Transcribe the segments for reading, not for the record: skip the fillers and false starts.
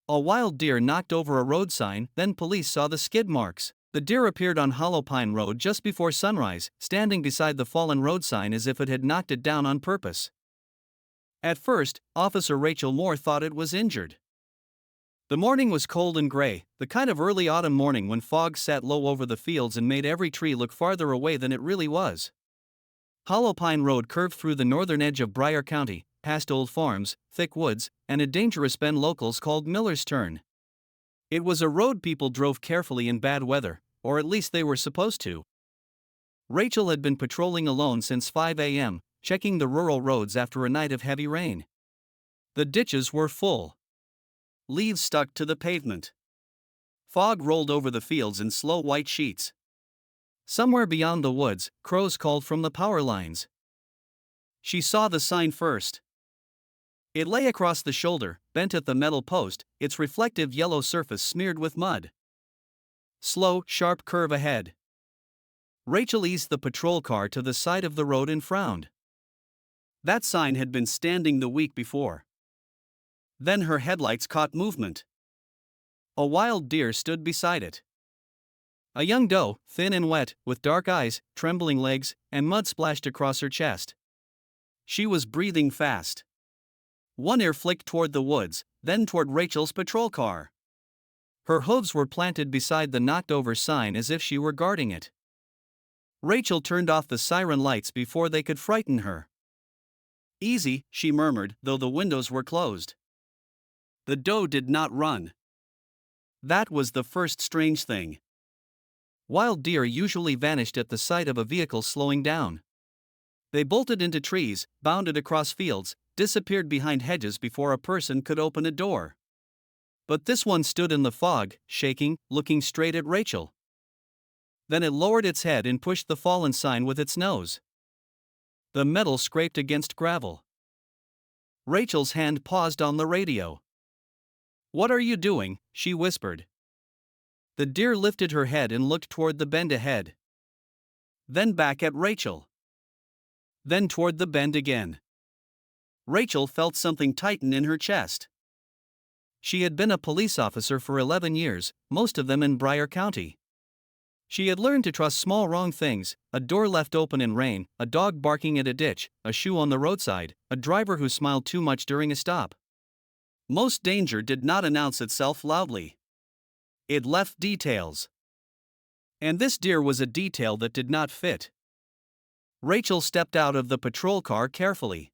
A wild deer knocked over a road sign, then police saw the skid marks. The deer appeared on Hollow Pine Road just before sunrise, standing beside the fallen road sign as if it had knocked it down on purpose. At first, Officer Rachel Moore thought it was injured. The morning was cold and gray, the kind of early autumn morning when fog sat low over the fields and made every tree look farther away than it really was. Hollow Pine Road curved through the northern edge of Bryan County, past old farms, thick woods, and a dangerous bend locals called Miller's Turn. It was a road people drove carefully in bad weather, or at least they were supposed to. Rachel had been patrolling alone since 5 a.m., checking the rural roads after a night of heavy rain. The ditches were full. Leaves stuck to the pavement. Fog rolled over the fields in slow white sheets. Somewhere beyond the woods, crows called from the power lines. She saw the sign first. It lay across the shoulder, bent at the metal post, its reflective yellow surface smeared with mud. Slow, sharp curve ahead. Rachel eased the patrol car to the side of the road and frowned. That sign had been standing the week before. Then her headlights caught movement. A wild deer stood beside it. A young doe, thin and wet, with dark eyes, trembling legs, and mud splashed across her chest. She was breathing fast. One ear flicked toward the woods, then toward Rachel's patrol car. Her hooves were planted beside the knocked-over sign as if she were guarding it. Rachel turned off the siren lights before they could frighten her. "Easy," she murmured, though the windows were closed. The doe did not run. That was the first strange thing. Wild deer usually vanished at the sight of a vehicle slowing down. They bolted into trees, bounded across fields, disappeared behind hedges before a person could open a door. But this one stood in the fog, shaking, looking straight at Rachel. Then it lowered its head and pushed the fallen sign with its nose. The metal scraped against gravel. Rachel's hand paused on the radio. "What are you doing?" she whispered. The deer lifted her head and looked toward the bend ahead. Then back at Rachel. Then toward the bend again. Rachel felt something tighten in her chest. She had been a police officer for 11 years, most of them in Bryan County. She had learned to trust small wrong things: a door left open in rain, a dog barking at a ditch, a shoe on the roadside, a driver who smiled too much during a stop. Most danger did not announce itself loudly. It left details. And this deer was a detail that did not fit. Rachel stepped out of the patrol car carefully.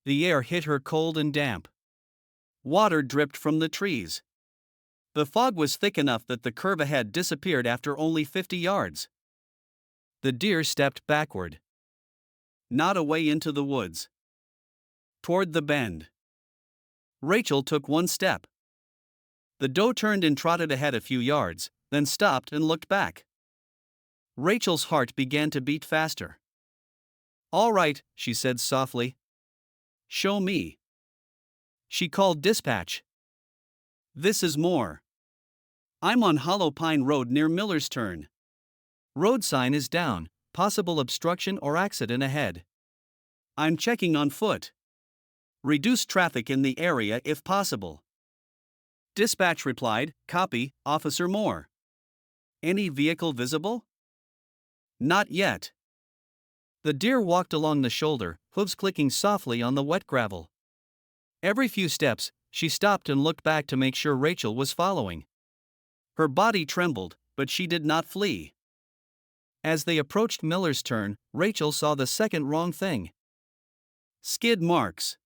The air hit her cold and damp. Water dripped from the trees. The fog was thick enough that the curve ahead disappeared after only 50 yards. The deer stepped backward. Not away into the woods. Toward the bend. Rachel took one step. The doe turned and trotted ahead a few yards, then stopped and looked back. Rachel's heart began to beat faster. "All right," she said softly. "Show me." She called dispatch. "This is Moore. I'm on Hollow Pine Road near Miller's Turn. Road sign is down, possible obstruction or accident ahead. I'm checking on foot. Reduce traffic in the area if possible." Dispatch replied, "Copy, Officer Moore. Any vehicle visible?" "Not yet." The deer walked along the shoulder, hooves clicking softly on the wet gravel. Every few steps, she stopped and looked back to make sure Rachel was following. Her body trembled, but she did not flee. As they approached Miller's Turn, Rachel saw the second wrong thing. Skid marks.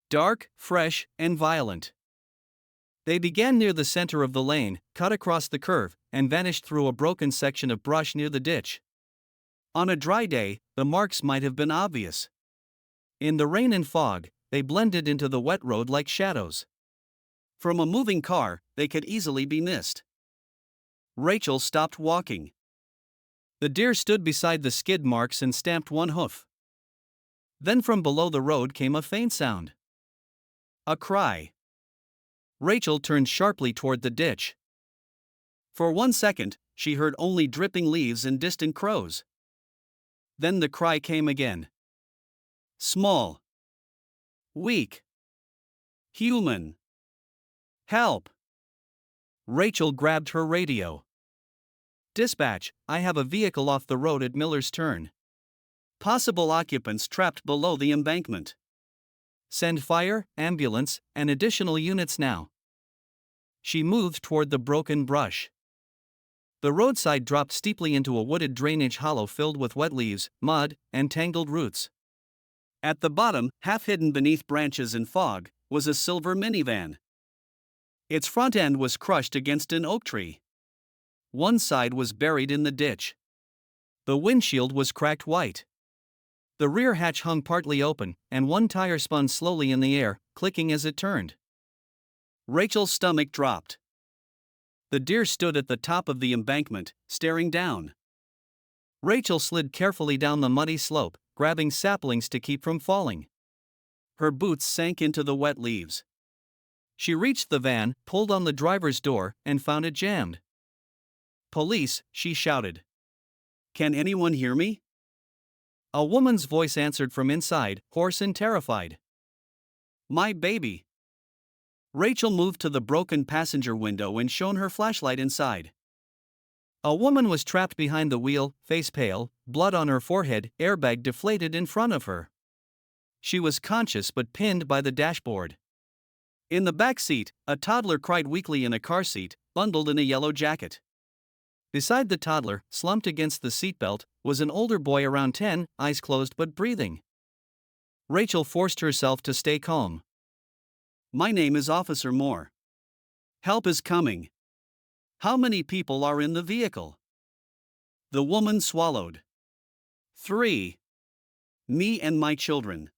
Dark, fresh, and violent. They began near the center of the lane, cut across the curve, and vanished through a broken section of brush near the ditch. On a dry day, the marks might have been obvious. In the rain and fog, they blended into the wet road like shadows. From a moving car, they could easily be missed. Rachel stopped walking. The deer stood beside the skid marks and stamped one hoof. Then from below the road came a faint sound. A cry. Rachel turned sharply toward the ditch. For 1 second, she heard only dripping leaves and distant crows. Then the cry came again. Small. Weak. Human. Help! Rachel grabbed her radio. Dispatch, I have a vehicle off the road at Miller's Turn. Possible occupants trapped below the embankment. Send fire, ambulance, and additional units now. She moved toward the broken brush. The roadside dropped steeply into a wooded drainage hollow filled with wet leaves, mud, and tangled roots. At the bottom, half hidden beneath branches and fog, was a silver minivan. Its front end was crushed against an oak tree. One side was buried in the ditch. The windshield was cracked white. The rear hatch hung partly open, and one tire spun slowly in the air, clicking as it turned. Rachel's stomach dropped. The deer stood at the top of the embankment, staring down. Rachel slid carefully down the muddy slope, grabbing saplings to keep from falling. Her boots sank into the wet leaves. She reached the van, pulled on the driver's door, and found it jammed. "Police," she shouted. "Can anyone hear me?" A woman's voice answered from inside, hoarse and terrified. "My baby." Rachel moved to the broken passenger window and shone her flashlight inside. A woman was trapped behind the wheel, face pale, blood on her forehead, airbag deflated in front of her. She was conscious but pinned by the dashboard. In the back seat, a toddler cried weakly in a car seat, bundled in a yellow jacket. Beside the toddler, slumped against the seatbelt, was an older boy around 10, eyes closed but breathing. Rachel forced herself to stay calm. "My name is Officer Moore. Help is coming. How many people are in the vehicle?" The woman swallowed. 3. Me and my children.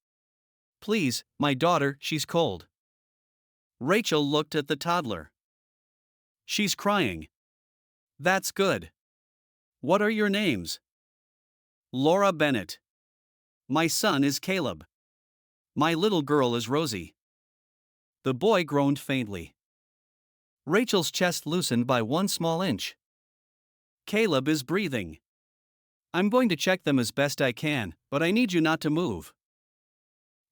"Please, my daughter, she's cold." Rachel looked at the toddler. "She's crying." "That's good. What are your names?" "Laura Bennett. My son is Caleb. My little girl is Rosie." The boy groaned faintly. Rachel's chest loosened by 1 small inch. "Caleb is breathing. I'm going to check them as best I can, but I need you not to move."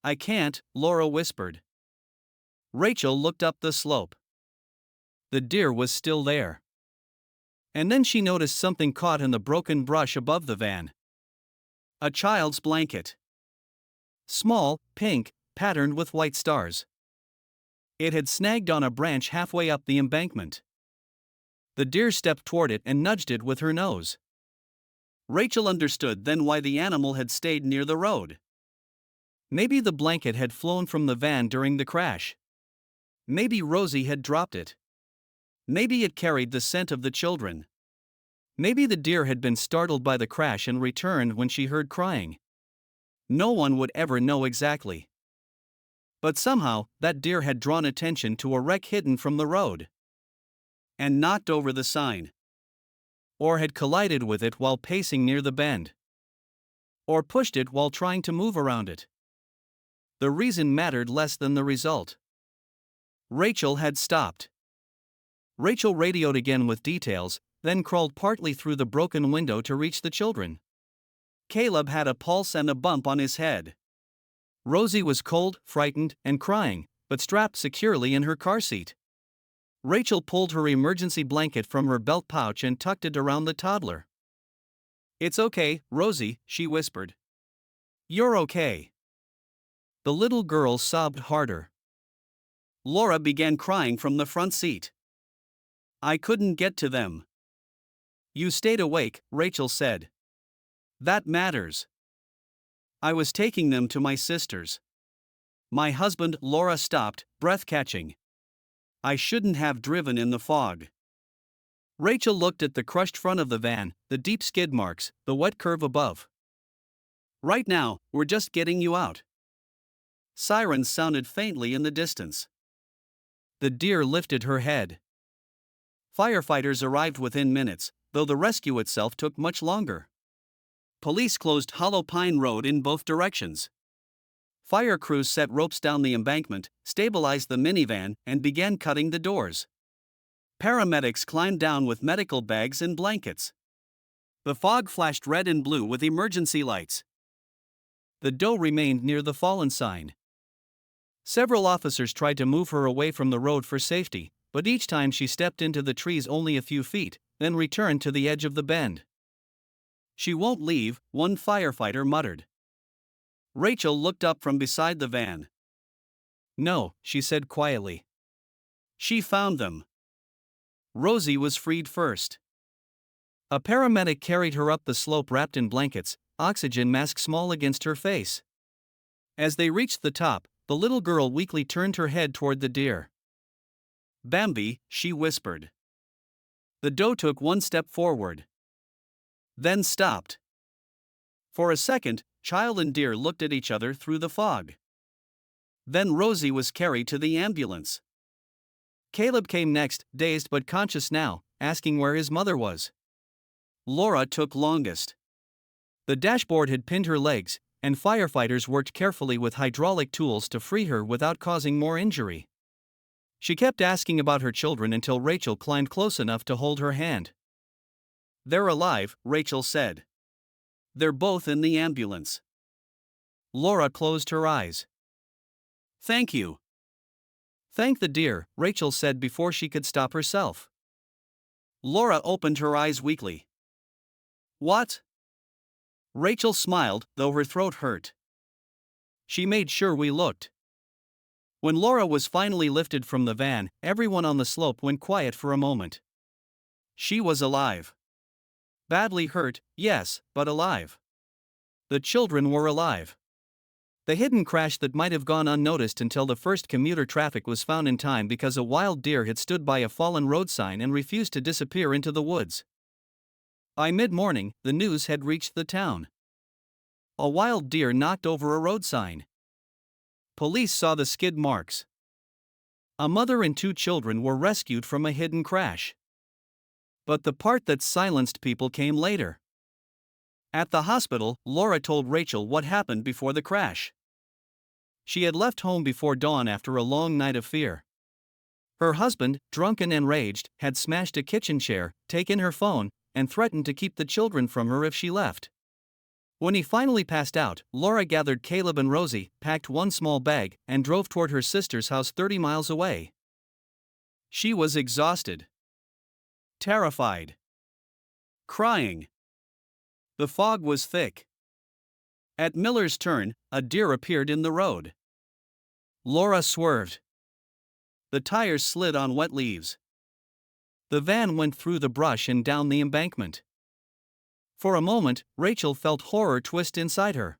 "I can't," Laura whispered. Rachel looked up the slope. The deer was still there. And then she noticed something caught in the broken brush above the van. A child's blanket. Small, pink, patterned with white stars. It had snagged on a branch halfway up the embankment. The deer stepped toward it and nudged it with her nose. Rachel understood then why the animal had stayed near the road. Maybe the blanket had flown from the van during the crash. Maybe Rosie had dropped it. Maybe it carried the scent of the children. Maybe the deer had been startled by the crash and returned when she heard crying. No one would ever know exactly. But somehow, that deer had drawn attention to a wreck hidden from the road. And knocked over the sign. Or had collided with it while pacing near the bend. Or pushed it while trying to move around it. The reason mattered less than the result. Rachel had stopped. Rachel radioed again with details, then crawled partly through the broken window to reach the children. Caleb had a pulse and a bump on his head. Rosie was cold, frightened, and crying, but strapped securely in her car seat. Rachel pulled her emergency blanket from her belt pouch and tucked it around the toddler. "It's okay, Rosie," she whispered. "You're okay." The little girl sobbed harder. Laura began crying from the front seat. "I couldn't get to them." "You stayed awake," Rachel said. "That matters." "I was taking them to my sister's." "My husband," Laura stopped, breath catching. "I shouldn't have driven in the fog." Rachel looked at the crushed front of the van, the deep skid marks, the wet curve above. "Right now, we're just getting you out." Sirens sounded faintly in the distance. The deer lifted her head. Firefighters arrived within minutes, though the rescue itself took much longer. Police closed Hollow Pine Road in both directions. Fire crews set ropes down the embankment, stabilized the minivan, and began cutting the doors. Paramedics climbed down with medical bags and blankets. The fog flashed red and blue with emergency lights. The doe remained near the fallen sign. Several officers tried to move her away from the road for safety, but each time she stepped into the trees only a few feet, then returned to the edge of the bend. "She won't leave," one firefighter muttered. Rachel looked up from beside the van. "No," she said quietly. "She found them." Rosie was freed first. A paramedic carried her up the slope wrapped in blankets, oxygen mask small against her face. As they reached the top, the little girl weakly turned her head toward the deer. "Bambi," she whispered. The doe took one step forward. Then stopped. For a second, child and deer looked at each other through the fog. Then Rosie was carried to the ambulance. Caleb came next, dazed but conscious now, asking where his mother was. Laura took longest. The dashboard had pinned her legs, and firefighters worked carefully with hydraulic tools to free her without causing more injury. She kept asking about her children until Rachel climbed close enough to hold her hand. "They're alive," Rachel said. "They're both in the ambulance." Laura closed her eyes. "Thank you." "Thank the deer," Rachel said before she could stop herself. Laura opened her eyes weakly. "What?" Rachel smiled, though her throat hurt. "She made sure we looked." When Laura was finally lifted from the van, everyone on the slope went quiet for a moment. She was alive. Badly hurt, yes, but alive. The children were alive. The hidden crash that might have gone unnoticed until the first commuter traffic was found in time because a wild deer had stood by a fallen road sign and refused to disappear into the woods. By mid-morning, the news had reached the town. A wild deer knocked over a road sign. Police saw the skid marks. A mother and 2 children were rescued from a hidden crash. But the part that silenced people came later. At the hospital, Laura told Rachel what happened before the crash. She had left home before dawn after a long night of fear. Her husband, drunk and enraged, had smashed a kitchen chair, taken her phone, and threatened to keep the children from her if she left. When he finally passed out, Laura gathered Caleb and Rosie, packed one small bag, and drove toward her sister's house 30 miles away. She was exhausted. Terrified. Crying. The fog was thick. At Miller's turn, a deer appeared in the road. Laura swerved. The tires slid on wet leaves. The van went through the brush and down the embankment. For a moment, Rachel felt horror twist inside her.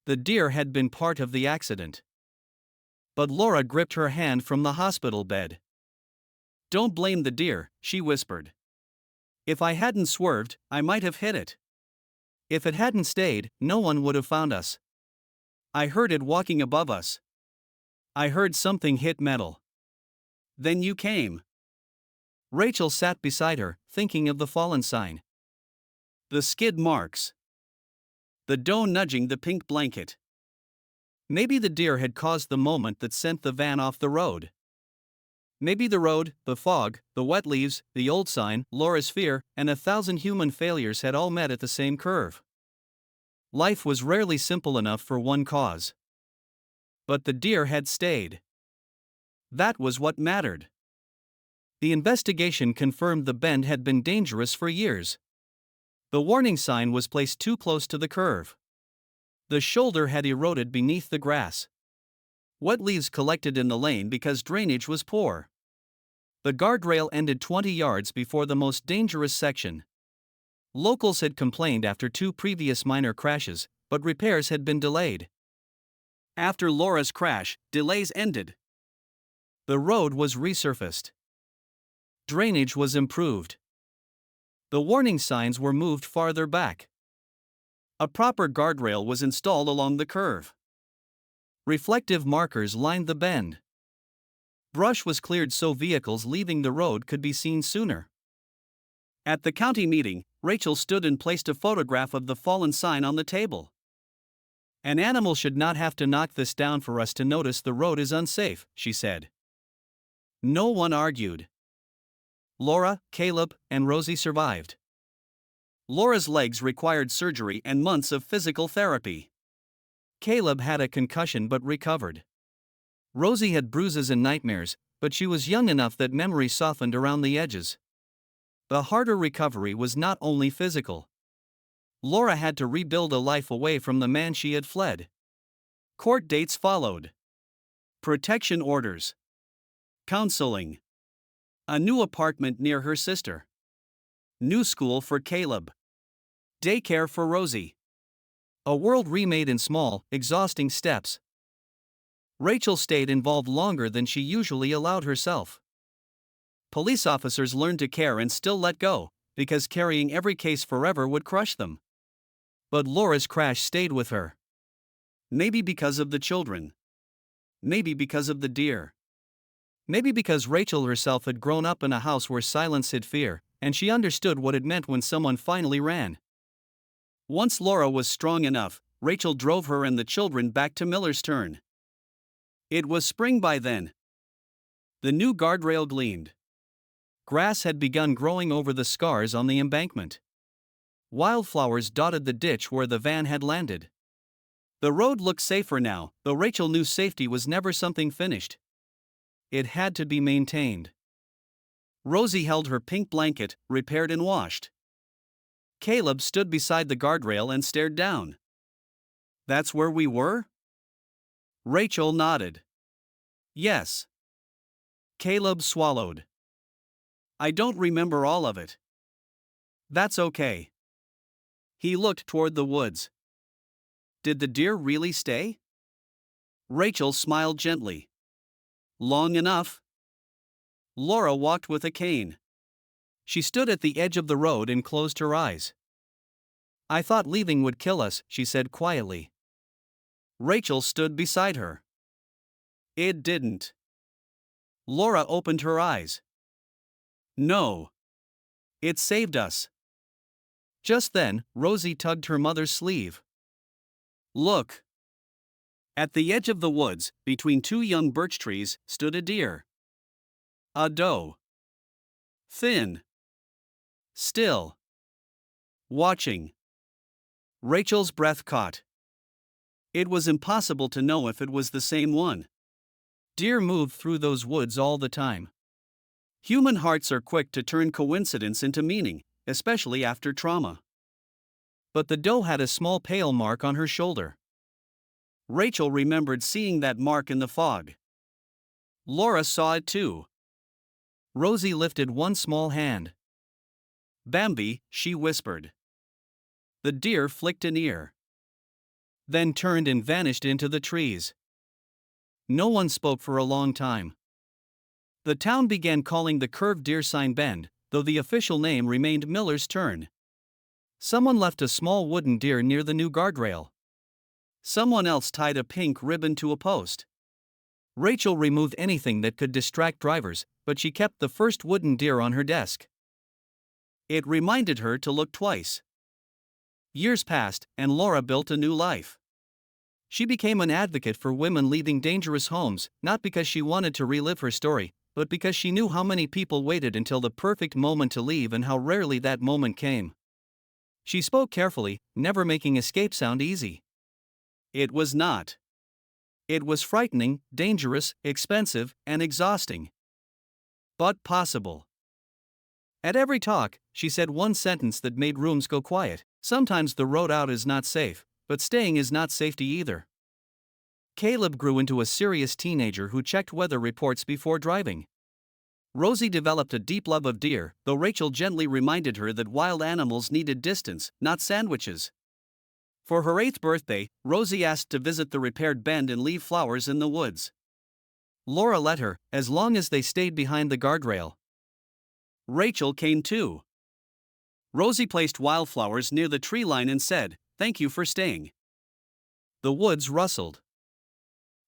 The deer had been part of the accident. But Laura gripped her hand from the hospital bed. "Don't blame the deer," she whispered. "If I hadn't swerved, I might have hit it. If it hadn't stayed, no one would have found us. I heard it walking above us. I heard something hit metal. Then you came." Rachel sat beside her, thinking of the fallen sign. The skid marks. The doe nudging the pink blanket. Maybe the deer had caused the moment that sent the van off the road. Maybe the road, the fog, the wet leaves, the old sign, Laura's fear, and 1,000 human failures had all met at the same curve. Life was rarely simple enough for one cause. But the deer had stayed. That was what mattered. The investigation confirmed the bend had been dangerous for years. The warning sign was placed too close to the curve. The shoulder had eroded beneath the grass. Wet leaves collected in the lane because drainage was poor. The guardrail ended 20 yards before the most dangerous section. Locals had complained after 2 previous minor crashes, but repairs had been delayed. After Laura's crash, delays ended. The road was resurfaced. Drainage was improved. The warning signs were moved farther back. A proper guardrail was installed along the curve. Reflective markers lined the bend. Brush was cleared so vehicles leaving the road could be seen sooner. At the county meeting, Rachel stood and placed a photograph of the fallen sign on the table. "An animal should not have to knock this down for us to notice the road is unsafe," she said. No one argued. Laura, Caleb, and Rosie survived. Laura's legs required surgery and months of physical therapy. Caleb had a concussion but recovered. Rosie had bruises and nightmares, but she was young enough that memory softened around the edges. The harder recovery was not only physical. Laura had to rebuild a life away from the man she had fled. Court dates followed. Protection orders. Counseling. A new apartment near her sister. New school for Caleb. Daycare for Rosie. A world remade in small, exhausting steps. Rachel stayed involved longer than she usually allowed herself. Police officers learned to care and still let go, because carrying every case forever would crush them. But Laura's crash stayed with her. Maybe because of the children. Maybe because of the deer. Maybe because Rachel herself had grown up in a house where silence hid fear, and she understood what it meant when someone finally ran. Once Laura was strong enough, Rachel drove her and the children back to Miller's Turn. It was spring by then. The new guardrail gleamed. Grass had begun growing over the scars on the embankment. Wildflowers dotted the ditch where the van had landed. The road looked safer now, though Rachel knew safety was never something finished. It had to be maintained. Rosie held her pink blanket, repaired and washed. Caleb stood beside the guardrail and stared down. That's where we were? Rachel nodded. Yes. Caleb swallowed. I don't remember all of it. That's okay. He looked toward the woods. Did the deer really stay? Rachel smiled gently. Long enough. Laura walked with a cane. She stood at the edge of the road and closed her eyes. I thought leaving would kill us, she said quietly. Rachel stood beside her. It didn't. Laura opened her eyes. No. It saved us. Just then, Rosie tugged her mother's sleeve. Look. At the edge of the woods, between two young birch trees, stood a deer. A doe. Thin. Still. Watching. Rachel's breath caught. It was impossible to know if it was the same one. Deer move through those woods all the time. Human hearts are quick to turn coincidence into meaning, especially after trauma. But the doe had a small pale mark on her shoulder. Rachel remembered seeing that mark in the fog. Laura saw it too. Rosie lifted one small hand. Bambi, she whispered. The deer flicked an ear. Then turned and vanished into the trees. No one spoke for a long time. The town began calling the curved deer sign Bend, though the official name remained Miller's Turn. Someone left a small wooden deer near the new guardrail. Someone else tied a pink ribbon to a post. Rachel removed anything that could distract drivers, but she kept the first wooden deer on her desk. It reminded her to look twice. Years passed, and Laura built a new life. She became an advocate for women leaving dangerous homes, not because she wanted to relive her story, but because she knew how many people waited until the perfect moment to leave and how rarely that moment came. She spoke carefully, never making escape sound easy. It was not. It was frightening, dangerous, expensive, and exhausting. But possible. At every talk, she said one sentence that made rooms go quiet. Sometimes the road out is not safe, but staying is not safety either. Caleb grew into a serious teenager who checked weather reports before driving. Rosie developed a deep love of deer, though Rachel gently reminded her that wild animals needed distance, not sandwiches. For her 8th birthday, Rosie asked to visit the repaired bend and leave flowers in the woods. Laura let her, as long as they stayed behind the guardrail. Rachel came too. Rosie placed wildflowers near the tree line and said, "Thank you for staying." The woods rustled.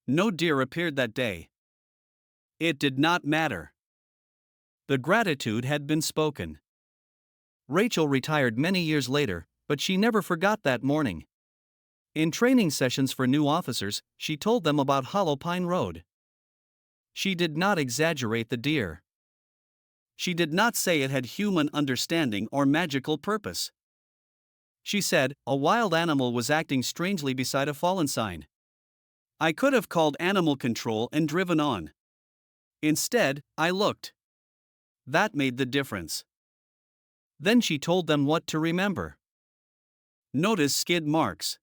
No deer appeared that day. It did not matter. The gratitude had been spoken. Rachel retired many years later, but she never forgot that morning. In training sessions for new officers, she told them about Hollow Pine Road. She did not exaggerate the deer. She did not say it had human understanding or magical purpose. She said, a wild animal was acting strangely beside a fallen sign. I could have called animal control and driven on. Instead, I looked. That made the difference. Then she told them what to remember. Notice skid marks.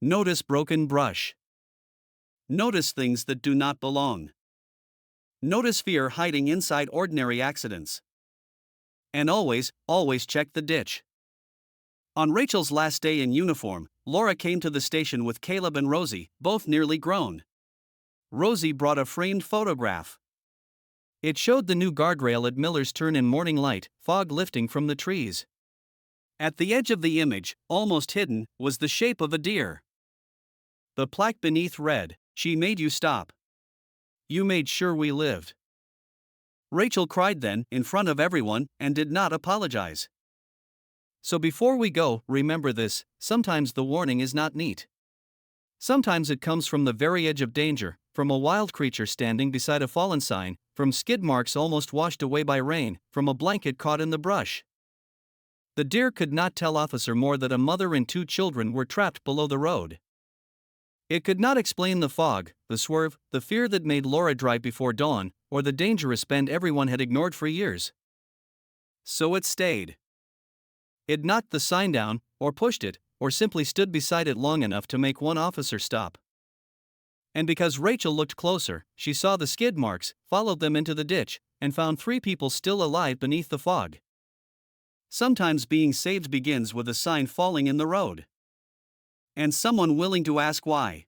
Notice broken brush. Notice things that do not belong. Notice fear hiding inside ordinary accidents. And always check the ditch. On Rachel's last day in uniform, Laura came to the station with Caleb and Rosie, both nearly grown. Rosie brought a framed photograph. It showed the new guardrail at Miller's Turn in morning light, fog lifting from the trees. At the edge of the image, almost hidden, was the shape of a deer. The plaque beneath read, "She made you stop. You made sure we lived." Rachel cried then, in front of everyone, and did not apologize. So before we go, remember this: sometimes the warning is not neat. Sometimes it comes from the very edge of danger, from a wild creature standing beside a fallen sign, from skid marks almost washed away by rain, from a blanket caught in the brush. The deer could not tell Officer Moore that a mother and 2 children were trapped below the road. It could not explain the fog, the swerve, the fear that made Laura drive before dawn, or the dangerous bend everyone had ignored for years. So it stayed. It knocked the sign down, or pushed it, or simply stood beside it long enough to make one officer stop. And because Rachel looked closer, she saw the skid marks, followed them into the ditch, and found 3 people still alive beneath the fog. Sometimes being saved begins with a sign falling in the road. And someone willing to ask why.